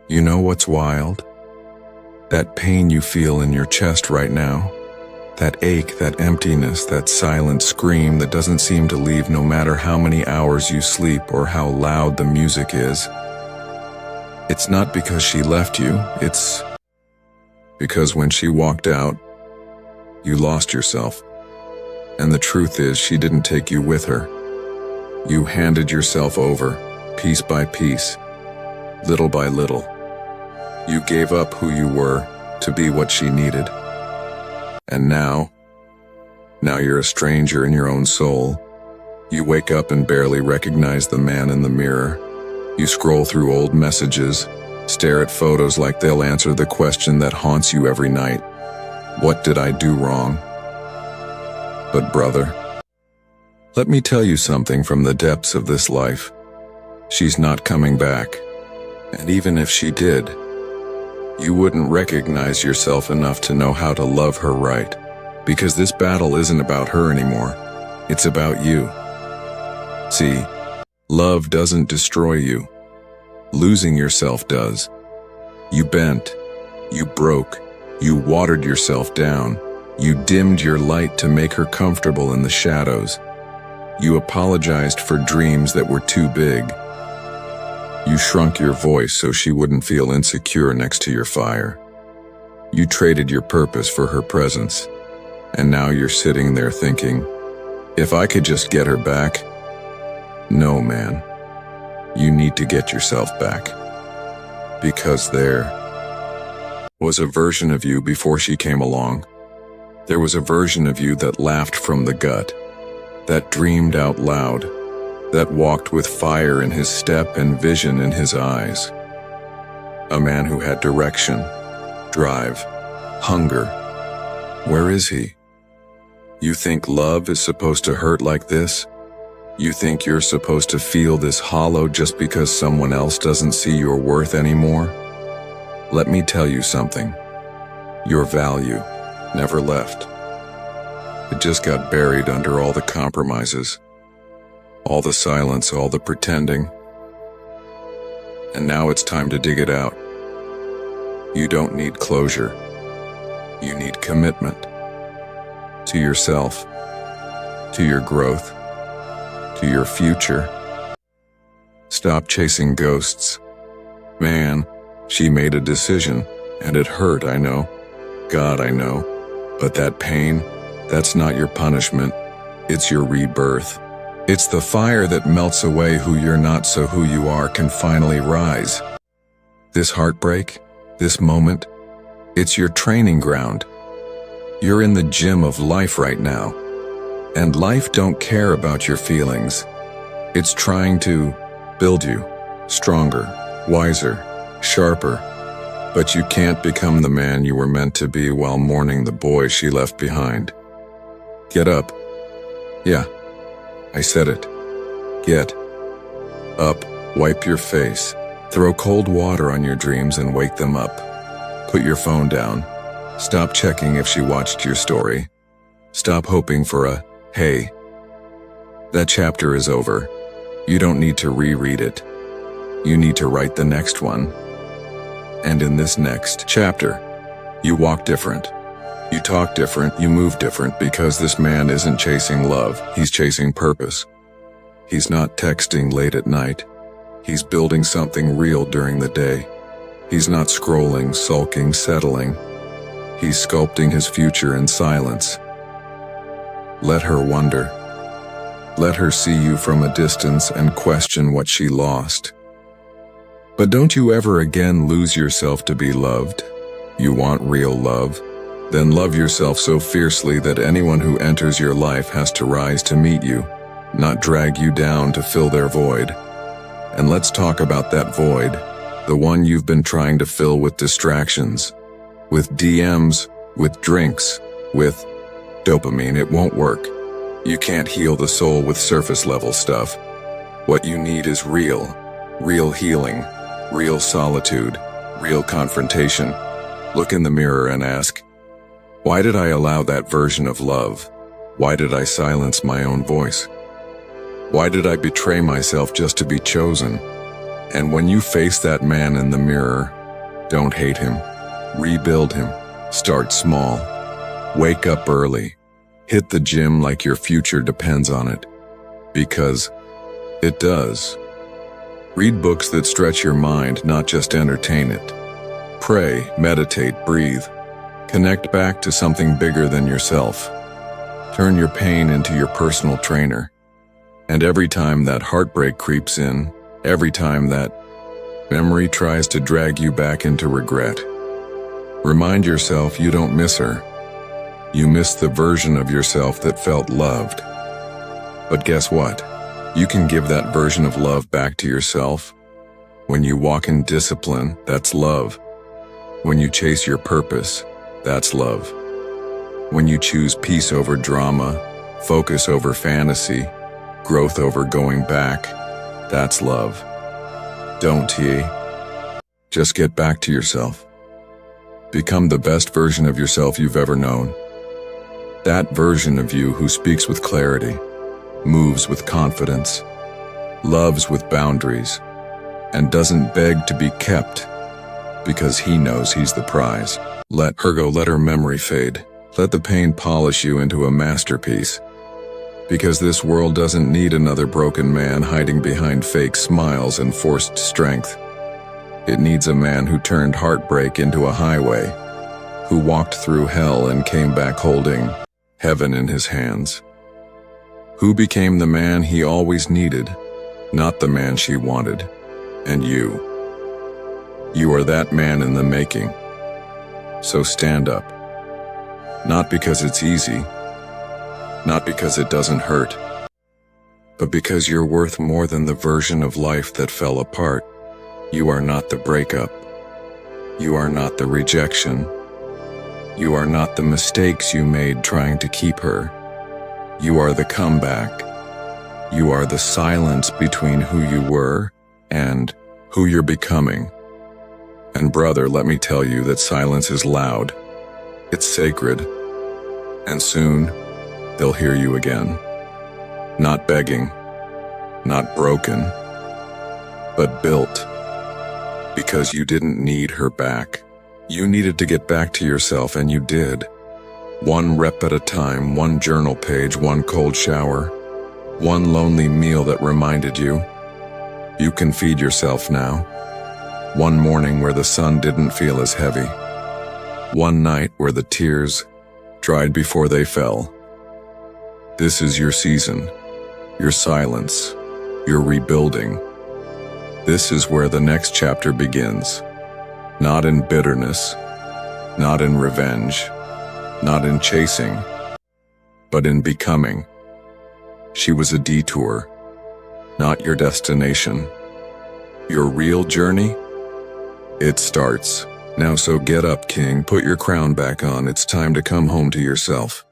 You know what's wild? That pain you feel in your chest right now. That ache, that emptiness, that silent scream that doesn't seem to leave no matter how many hours you sleep or how loud the music is. It's not because she left you, it's because when she walked out, you lost yourself. And the truth is, she didn't take you with her. You handed yourself over, piece by piece, little by little. You gave up who you were to be what she needed. And now you're a stranger in your own soul. You wake up and barely recognize the man in the mirror. You scroll through old messages, stare at photos like they'll answer the question that haunts you every night. What did I do wrong? But brother, let me tell you something from the depths of this life. She's not coming back. And even if she did, you wouldn't recognize yourself enough to know how to love her right. Because this battle isn't about her anymore. It's about you. See, love doesn't destroy you. Losing yourself does. You bent. You broke. You watered yourself down. You dimmed your light to make her comfortable in the shadows. You apologized for dreams that were too big. You shrunk your voice so she wouldn't feel insecure next to your fire. You traded your purpose for her presence. And now you're sitting there thinking, if I could just get her back. No, man. You need to get yourself back. Because there was a version of you before she came along. There was a version of you that laughed from the gut, that dreamed out loud, that walked with fire in his step and vision in his eyes. A man who had direction, drive, hunger. Where is he? You think love is supposed to hurt like this? You think you're supposed to feel this hollow just because someone else doesn't see your worth anymore? Let me tell you something. Your value never left. It just got buried under all the compromises, all the silence, all the pretending. And now it's time to dig it out. You don't need closure. You need commitment. To yourself, to your growth, to your future. Stop chasing ghosts. Man, she made a decision, and it hurt, I know. God, I know. But that pain, that's not your punishment. It's your rebirth. It's the fire that melts away who you're not so who you are can finally rise. This heartbreak, this moment, it's your training ground. You're in the gym of life right now. And life don't care about your feelings. It's trying to build you stronger, wiser, sharper. But you can't become the man you were meant to be while mourning the boy she left behind. Get up. Yeah, I said it. Get up, wipe your face, throw cold water on your dreams and wake them up. Put your phone down. Stop checking if she watched your story. Stop hoping for a, hey. That chapter is over. You don't need to reread it. You need to write the next one. And in this next chapter, you walk different. You talk different, you move different because this man isn't chasing love, he's chasing purpose. He's not texting late at night. He's building something real during the day. He's not scrolling, sulking, settling. He's sculpting his future in silence. Let her wonder. Let her see you from a distance and question what she lost. But don't you ever again lose yourself to be loved. You want real love? Then love yourself so fiercely that anyone who enters your life has to rise to meet you, not drag you down to fill their void. And let's talk about that void, the one you've been trying to fill with distractions, with DMs, with drinks, with dopamine. It won't work. You can't heal the soul with surface level stuff. What you need is real healing, real solitude, real confrontation. Look in the mirror and ask, why did I allow that version of love? Why did I silence my own voice? Why did I betray myself just to be chosen? And when you face that man in the mirror, Don't hate him. Rebuild him. Start small. Wake up early. Hit the gym like your future depends on it. Because it does. Read books that stretch your mind, not just entertain it. Pray, meditate, breathe. Connect back to something bigger than yourself. Turn your pain into your personal trainer. And every time that heartbreak creeps in, every time that memory tries to drag you back into regret, remind yourself you don't miss her. You miss the version of yourself that felt loved. But guess what? You can give that version of love back to yourself. When you walk in discipline, that's love. When you chase your purpose, that's love. When you choose peace over drama, focus over fantasy, growth over going back, that's love. Don't just get back to yourself. Become the best version of yourself you've ever known. That version of you who speaks with clarity, moves with confidence, loves with boundaries, and doesn't beg to be kept because he knows he's the prize. Let her go, let her memory fade. Let the pain polish you into a masterpiece. Because this world doesn't need another broken man hiding behind fake smiles and forced strength. It needs a man who turned heartbreak into a highway, who walked through hell and came back holding heaven in his hands. Who became the man he always needed, not the man she wanted. And you are that man in the making. So stand up. Not because it's easy, not because it doesn't hurt, but because you're worth more than the version of life that fell apart. You are not the breakup. You are not the rejection. You are not the mistakes you made trying to keep her. You are the comeback. You are the silence between who you were and who you're becoming. And brother, let me tell you that silence is loud. It's sacred. And soon, they'll hear you again. Not begging, not broken, but built. Because you didn't need her back. You needed to get back to yourself, and you did. One rep at a time, one journal page, one cold shower, one lonely meal that reminded you. You can feed yourself now. One morning where the sun didn't feel as heavy. One night where the tears dried before they fell. This is your season, your silence, your rebuilding. This is where the next chapter begins. Not in bitterness, not in revenge, not in chasing, but in becoming. She was a detour, not your destination. Your real journey? It starts now, so get up, King. Put your crown back on. It's time to come home to yourself.